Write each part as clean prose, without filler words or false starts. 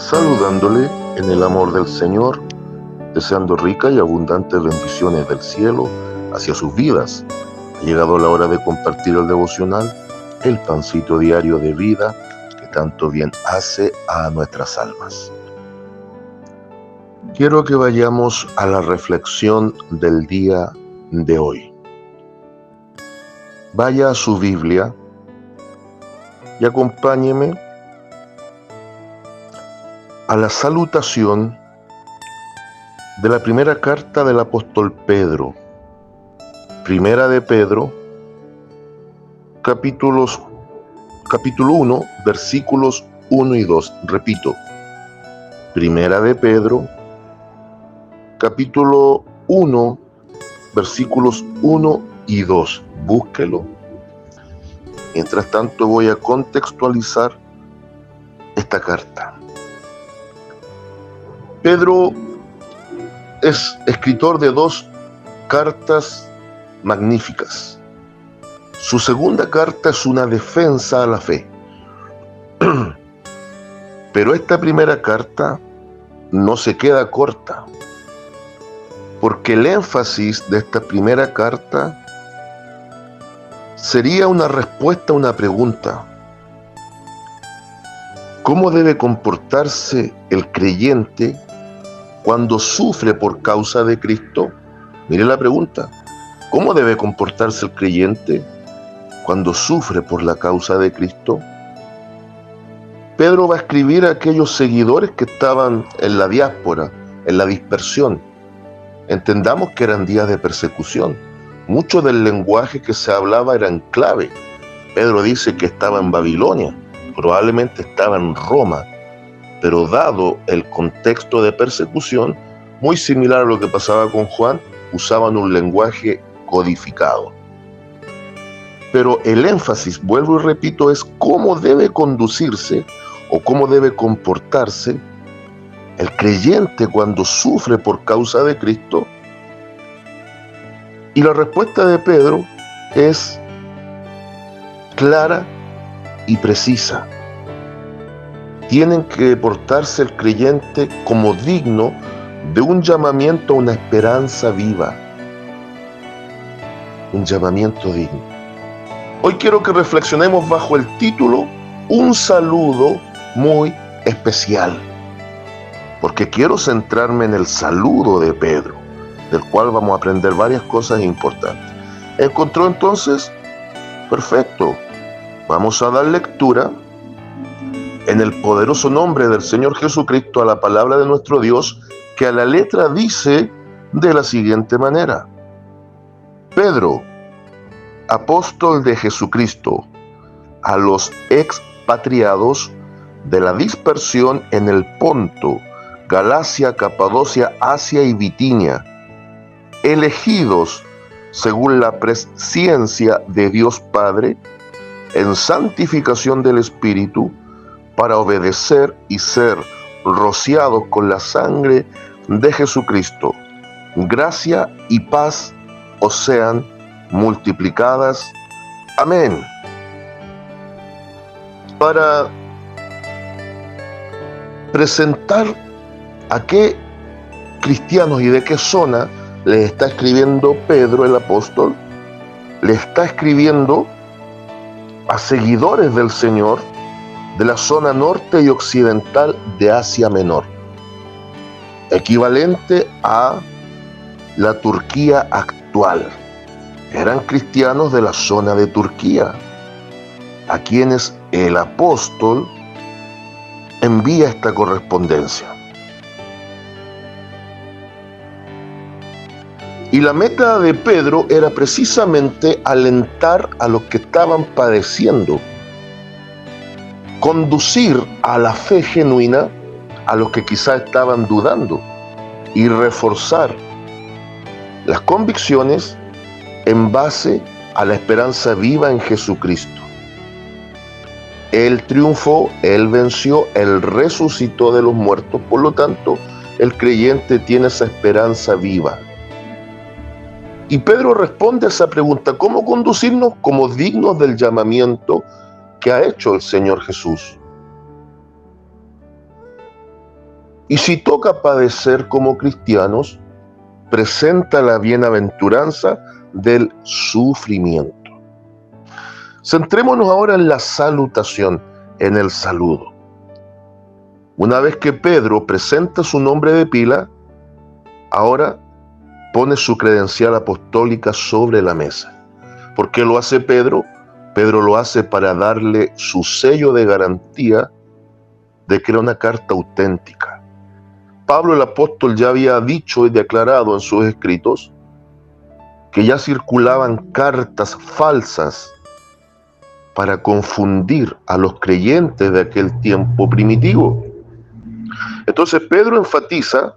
saludándole en el amor del Señor, deseando ricas y abundantes bendiciones del cielo hacia sus vidas. Ha llegado la hora de compartir el devocional, el pancito diario de vida que tanto bien hace a nuestras almas. Quiero que vayamos a la reflexión del día de hoy. Vaya a su Biblia y acompáñeme a la salutación de la primera carta del apóstol Pedro. Primera de Pedro, capítulo 1, versículos 1 y 2. Repito, Primera de Pedro, capítulo 1, versículos 1 y 2. Búsquelo. Mientras tanto voy a contextualizar esta carta. Pedro es escritor de dos cartas magníficas. Su segunda carta es una defensa a la fe. Pero esta primera carta no se queda corta, porque el énfasis de esta primera carta sería una respuesta a una pregunta. ¿Cómo debe comportarse el creyente cuando sufre por causa de Cristo? Mire la pregunta. ¿Cómo debe comportarse el creyente cuando sufre por la causa de Cristo? Pedro va a escribir a aquellos seguidores que estaban en la diáspora, en la dispersión. Entendamos que eran días de persecución. Mucho del lenguaje que se hablaba era en clave. Pedro dice que estaba en Babilonia, probablemente estaba en Roma, pero dado el contexto de persecución, muy similar a lo que pasaba con Juan, usaban un lenguaje codificado. Pero el énfasis, vuelvo y repito, es cómo debe conducirse o cómo debe comportarse el creyente cuando sufre por causa de Cristo. Y la respuesta de Pedro es clara y precisa. Tienen que portarse el creyente como digno de un llamamiento a una esperanza viva. Un llamamiento digno. Hoy quiero que reflexionemos bajo el título Un saludo muy especial. Porque quiero centrarme en el saludo de Pedro, del cual vamos a aprender varias cosas importantes. ¿Encontró entonces? Perfecto. Vamos a dar lectura en el poderoso nombre del Señor Jesucristo a la palabra de nuestro Dios, que a la letra dice de la siguiente manera: Pedro, apóstol de Jesucristo, a los expatriados de la dispersión en el Ponto, Galacia, Capadocia, Asia y Bitinia, elegidos según la presciencia de Dios Padre, en santificación del Espíritu, para obedecer y ser rociados con la sangre de Jesucristo. Gracia y paz os sean multiplicadas. Amén. Para presentar a qué cristianos y de qué zona les está escribiendo Pedro el apóstol, le está escribiendo a seguidores del Señor de la zona norte y occidental de Asia Menor, equivalente a la Turquía actual. Eran cristianos de la zona de Turquía, a quienes el apóstol envía esta correspondencia. Y la meta de Pedro era precisamente alentar a los que estaban padeciendo, conducir a la fe genuina a los que quizá estaban dudando y reforzar las convicciones en base a la esperanza viva en Jesucristo. Él triunfó, Él venció, Él resucitó de los muertos, por lo tanto, el creyente tiene esa esperanza viva. Y Pedro responde a esa pregunta: ¿cómo conducirnos como dignos del llamamiento que ha hecho el Señor Jesús? Y si toca padecer como cristianos, presenta la bienaventuranza del sufrimiento. Centrémonos ahora en la salutación, en el saludo. Una vez que Pedro presenta su nombre de pila, ahora pone su credencial apostólica sobre la mesa. ¿Por qué lo hace Pedro? Pedro lo hace para darle su sello de garantía de que era una carta auténtica. Pablo el apóstol ya había dicho y declarado en sus escritos que ya circulaban cartas falsas para confundir a los creyentes de aquel tiempo primitivo. Entonces Pedro enfatiza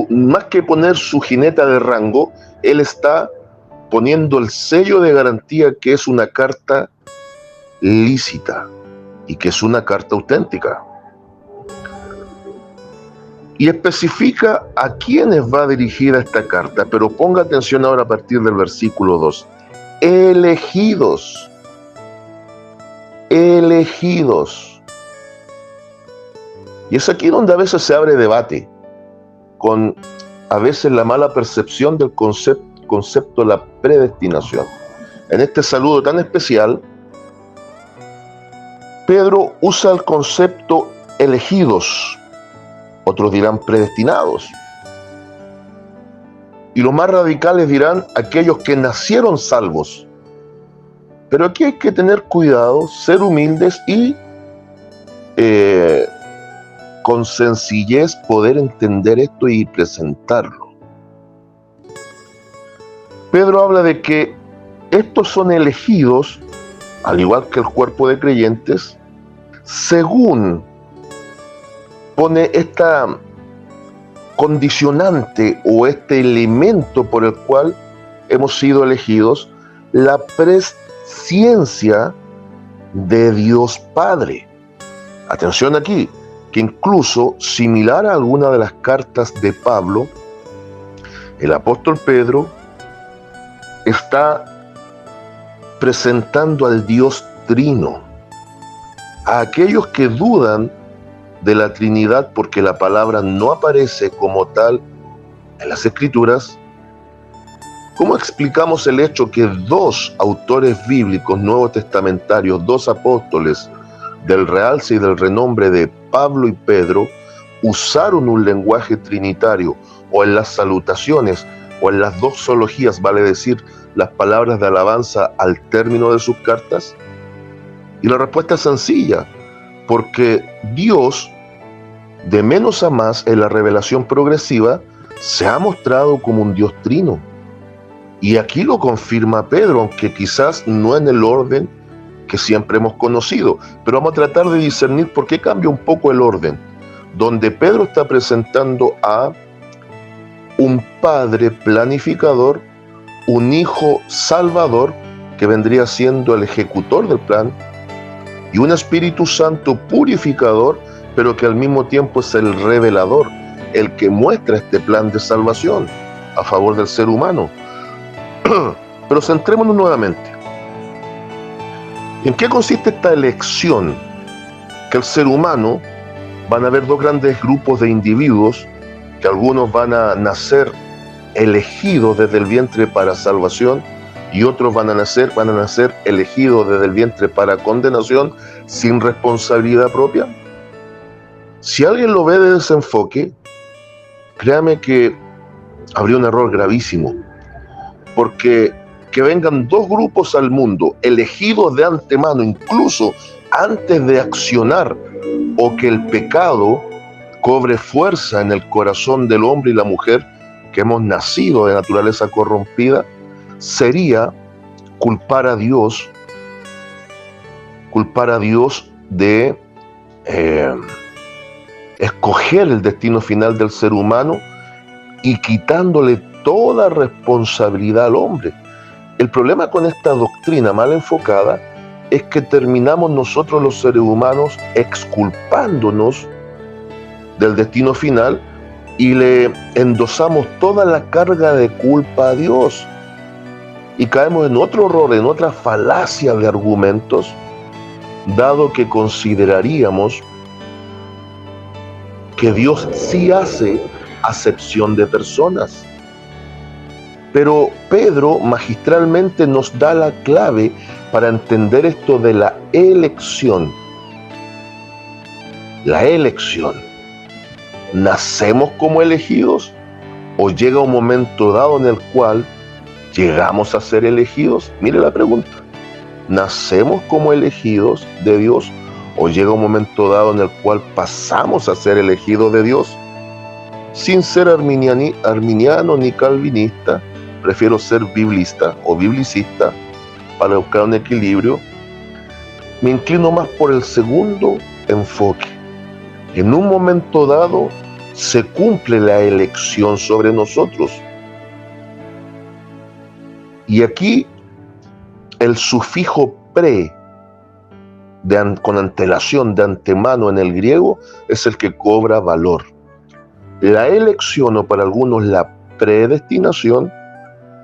más que poner su jineta de rango, él está poniendo el sello de garantía que es una carta lícita y que es una carta auténtica. Y especifica a quiénes va dirigida esta carta, pero ponga atención ahora a partir del versículo 2. Elegidos. Elegidos. Y es aquí donde a veces se abre debate, con a veces la mala percepción del concepto de la predestinación. En este saludo tan especial, Pedro usa el concepto elegidos. Otros dirán predestinados. Y los más radicales dirán aquellos que nacieron salvos. Pero aquí hay que tener cuidado, ser humildes y con sencillez poder entender esto y presentarlo. Pedro habla de que estos son elegidos, al igual que el cuerpo de creyentes, según pone esta condicionante o este elemento por el cual hemos sido elegidos, la presciencia de Dios Padre. Atención aquí, que incluso similar a alguna de las cartas de Pablo, el apóstol Pedro está presentando al Dios Trino. A aquellos que dudan de la Trinidad porque la palabra no aparece como tal en las Escrituras, ¿cómo explicamos el hecho que dos autores bíblicos nuevos testamentarios, dos apóstoles del realce y del renombre de Pablo y Pedro, usaron un lenguaje trinitario, o en las salutaciones o en las doxologías, vale decir, las palabras de alabanza al término de sus cartas? Y la respuesta es sencilla, porque Dios, de menos a más en la revelación progresiva, se ha mostrado como un Dios trino. Y aquí lo confirma Pedro, aunque quizás no en el orden que siempre hemos conocido, pero vamos a tratar de discernir por qué cambia un poco el orden, donde Pedro está presentando a un Padre planificador, un Hijo salvador, que vendría siendo el ejecutor del plan, y un Espíritu Santo purificador, pero que al mismo tiempo es el revelador, el que muestra este plan de salvación a favor del ser humano. Pero centrémonos nuevamente. ¿En qué consiste esta elección? Que el ser humano, van a haber dos grandes grupos de individuos, que algunos van a nacer elegidos desde el vientre para salvación, y otros van a nacer elegidos desde el vientre para condenación sin responsabilidad propia. Si alguien lo ve de ese enfoque, créame que habría un error gravísimo, porque que vengan dos grupos al mundo, elegidos de antemano, incluso antes de accionar, o que el pecado cobre fuerza en el corazón del hombre y la mujer, que hemos nacido de naturaleza corrompida, sería culpar a Dios de escoger el destino final del ser humano y quitándole toda responsabilidad al hombre. El problema con esta doctrina mal enfocada es que terminamos nosotros los seres humanos exculpándonos del destino final y le endosamos toda la carga de culpa a Dios. Y caemos en otro error, en otra falacia de argumentos, dado que consideraríamos que Dios sí hace acepción de personas. Pero Pedro magistralmente nos da la clave para entender esto de la elección. La elección. ¿Nacemos como elegidos o llega un momento dado en el cual llegamos a ser elegidos? Mire la pregunta. ¿Nacemos como elegidos de Dios o llega un momento dado en el cual pasamos a ser elegidos de Dios? Sin ser arminiano ni calvinista, prefiero ser biblista o biblicista para buscar un equilibrio. Me inclino más por el segundo enfoque. En un momento dado se cumple la elección sobre nosotros. Y aquí el sufijo pre, con antelación, de antemano en el griego, es el que cobra valor. La elección, o para algunos la predestinación,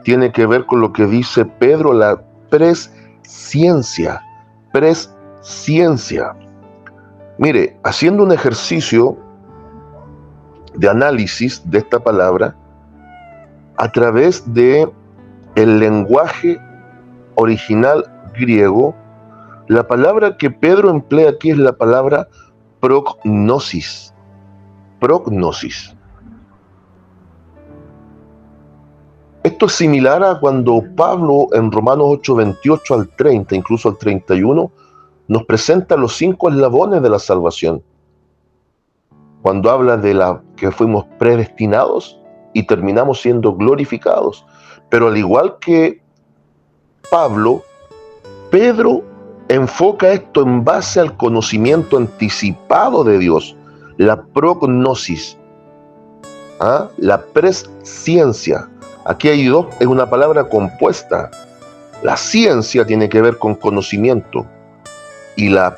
tiene que ver con lo que dice Pedro, la presciencia. Presciencia. Mire, haciendo un ejercicio de análisis de esta palabra a través de el lenguaje original griego, la palabra que Pedro emplea aquí es la palabra prognosis. Prognosis. Esto es similar a cuando Pablo en Romanos 8, 28 al 30, incluso al 31, nos presenta los 5 eslabones de la salvación. Cuando habla de que fuimos predestinados y terminamos siendo glorificados. Pero al igual que Pablo, Pedro enfoca esto en base al conocimiento anticipado de Dios, la prognosis, la presciencia. Aquí hay dos, es una palabra compuesta. La ciencia tiene que ver con conocimiento y la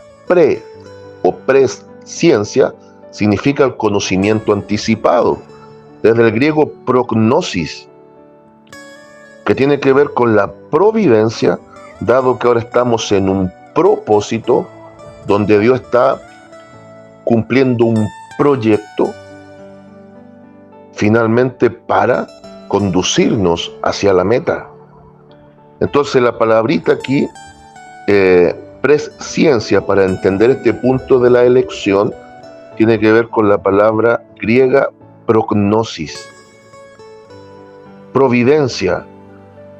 presciencia significa el conocimiento anticipado, desde el griego prognosis, que tiene que ver con la providencia, dado que ahora estamos en un propósito donde Dios está cumpliendo un proyecto finalmente para conducirnos hacia la meta. Entonces la palabrita aquí, presciencia, para entender este punto de la elección, tiene que ver con la palabra griega prognosis. Providencia,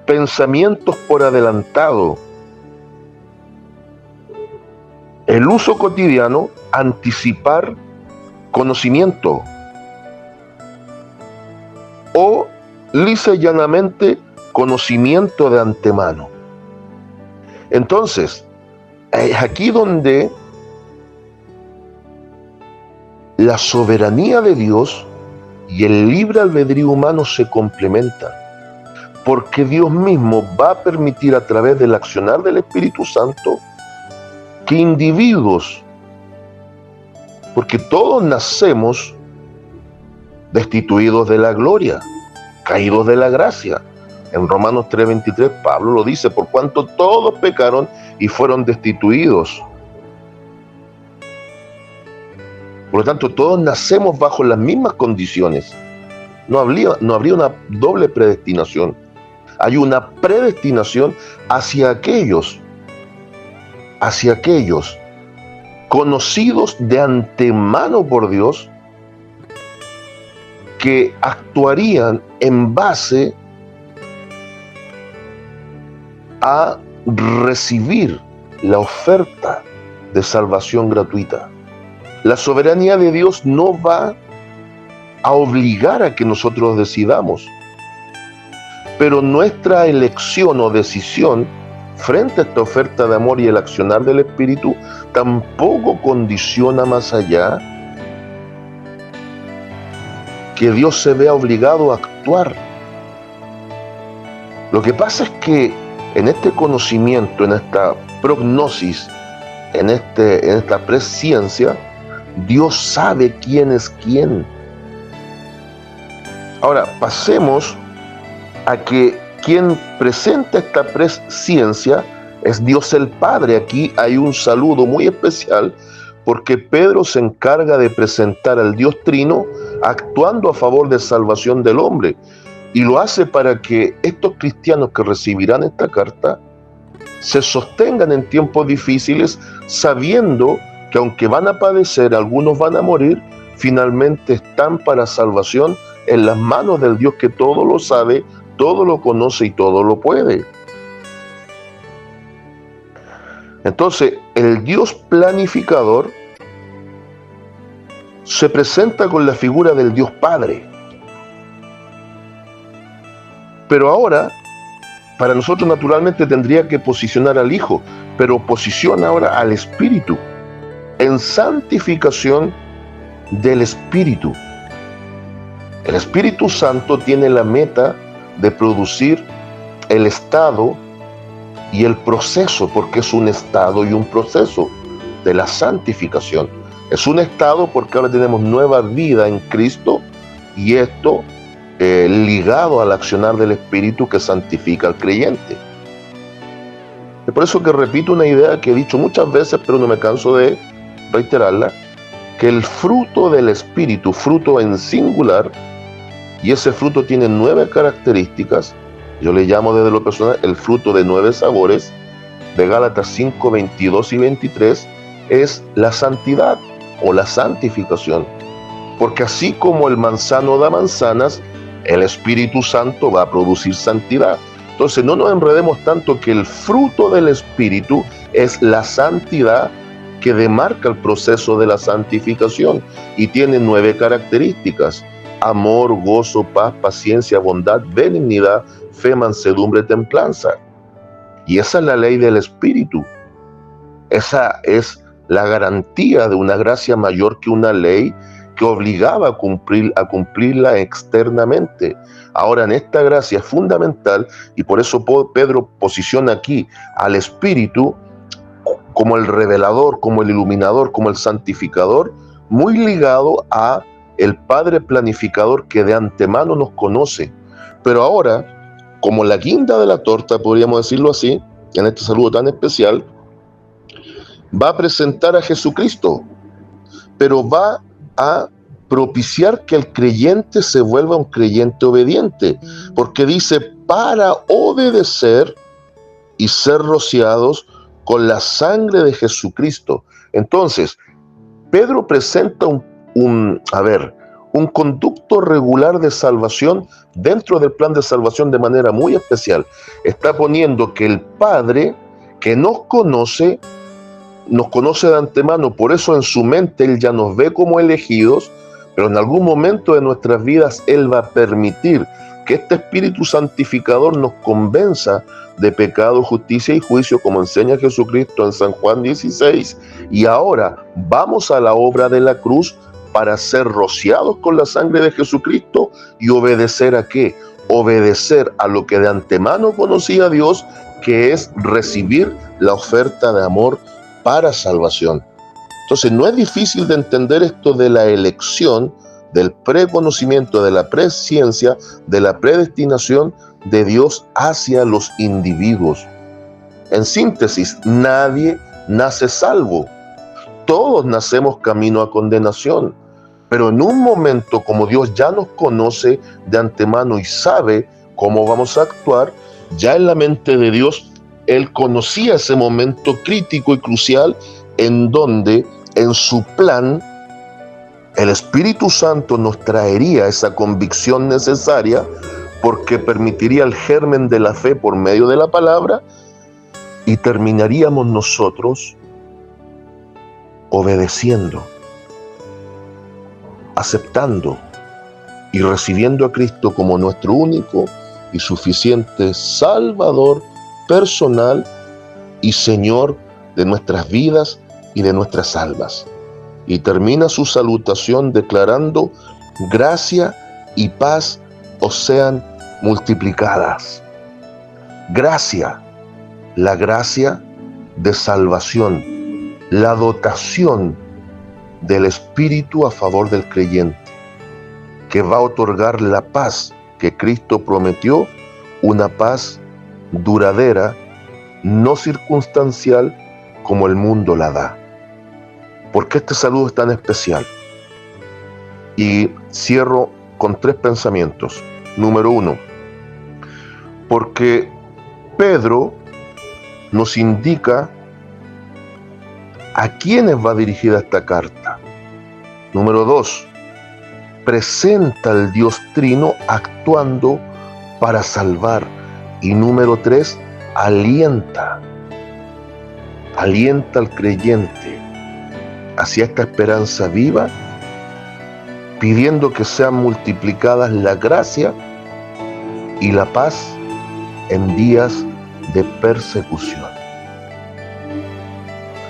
pensamientos por adelantado. El uso cotidiano, anticipar conocimiento. O lisa y llanamente conocimiento de antemano. Entonces, es aquí donde la soberanía de Dios y el libre albedrío humano se complementan, porque Dios mismo va a permitir a través del accionar del Espíritu Santo que individuos, porque todos nacemos destituidos de la gloria, caídos de la gracia. En Romanos 3:23 Pablo lo dice, por cuanto todos pecaron y fueron destituidos. Por lo tanto, todos nacemos bajo las mismas condiciones. No habría una doble predestinación. Hay una predestinación hacia aquellos conocidos de antemano por Dios, que actuarían en base a recibir la oferta de salvación gratuita. La soberanía de Dios no va a obligar a que nosotros decidamos, pero nuestra elección o decisión frente a esta oferta de amor y el accionar del Espíritu tampoco condiciona más allá que Dios se vea obligado a actuar. Lo que pasa es que en este conocimiento, en esta prognosis, en esta presciencia, Dios sabe quién es quién. Ahora, pasemos a que quien presenta esta presciencia es Dios el Padre. Aquí hay un saludo muy especial porque Pedro se encarga de presentar al Dios Trino actuando a favor de salvación del hombre. Y lo hace para que estos cristianos que recibirán esta carta se sostengan en tiempos difíciles, sabiendo que aunque van a padecer, algunos van a morir, finalmente están para salvación en las manos del Dios que todo lo sabe, todo lo conoce y todo lo puede. Entonces, el Dios planificador se presenta con la figura del Dios Padre. Pero ahora, para nosotros naturalmente tendría que posicionar al Hijo, pero posiciona ahora al Espíritu, en santificación del Espíritu. El Espíritu Santo tiene la meta de producir el estado y el proceso, porque es un estado y un proceso de la santificación. Es un estado porque ahora tenemos nueva vida en Cristo, y esto ligado al accionar del Espíritu que santifica al creyente. Es por eso que repito una idea que he dicho muchas veces, pero no me canso de reiterarla, que el fruto del Espíritu, fruto en singular, y ese fruto tiene 9 características, yo le llamo desde lo personal el fruto de 9 sabores, de Gálatas 5, 22 y 23, es la santidad o la santificación. Porque así como el manzano da manzanas, el Espíritu Santo va a producir santidad. Entonces no nos enredemos tanto, que el fruto del Espíritu es la santidad que demarca el proceso de la santificación y tiene 9 características: amor, gozo, paz, paciencia, bondad, benignidad, fe, mansedumbre, templanza. Y esa es la ley del Espíritu. Esa es la garantía de una gracia mayor que una ley que obligaba a cumplirla externamente. Ahora, en esta gracia es fundamental, y por eso Pedro posiciona aquí al Espíritu como el revelador, como el iluminador, como el santificador, muy ligado a el Padre planificador que de antemano nos conoce. Pero ahora, como la guinda de la torta, podríamos decirlo así, en este saludo tan especial, va a presentar a Jesucristo, pero va a propiciar que el creyente se vuelva un creyente obediente, porque dice, para obedecer y ser rociados con la sangre de Jesucristo. Entonces, Pedro presenta un conducto regular de salvación dentro del plan de salvación de manera muy especial. Está poniendo que el Padre, que nos conoce de antemano, por eso en su mente Él ya nos ve como elegidos, pero en algún momento de nuestras vidas Él va a permitir que este Espíritu santificador nos convenza de pecado, justicia y juicio, como enseña Jesucristo en San Juan 16, y ahora vamos a la obra de la cruz para ser rociados con la sangre de Jesucristo y obedecer ¿a qué? Obedecer a lo que de antemano conocía Dios, que es recibir la oferta de amor para salvación. Entonces no es difícil de entender esto de la elección, del preconocimiento, de la presciencia, de la predestinación de Dios hacia los individuos. En síntesis, nadie nace salvo. Todos nacemos camino a condenación. Pero en un momento, como Dios ya nos conoce de antemano y sabe cómo vamos a actuar, ya en la mente de Dios, Él conocía ese momento crítico y crucial en donde, en su plan, el Espíritu Santo nos traería esa convicción necesaria, porque permitiría el germen de la fe por medio de la palabra, y terminaríamos nosotros obedeciendo, aceptando y recibiendo a Cristo como nuestro único y suficiente Salvador personal y Señor de nuestras vidas y de nuestras almas. Y termina su salutación declarando: gracia y paz os sean multiplicadas. Gracia, la gracia de salvación, la dotación del Espíritu a favor del creyente, que va a otorgar la paz que Cristo prometió, una paz duradera, no circunstancial como el mundo la da. ¿Por qué este saludo es tan especial? Y cierro con 3 pensamientos. Número 1, porque Pedro nos indica a quiénes va dirigida esta carta. Número 2, presenta al Dios Trino actuando para salvar. Y número 3, alienta al creyente hacia esta esperanza viva, pidiendo que sean multiplicadas la gracia y la paz en días de persecución.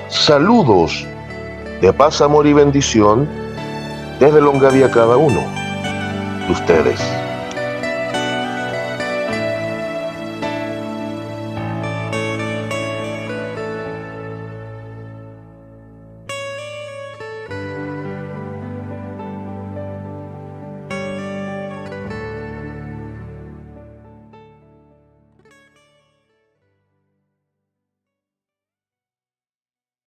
Saludos de paz, amor y bendición desde Longavía cada uno de ustedes.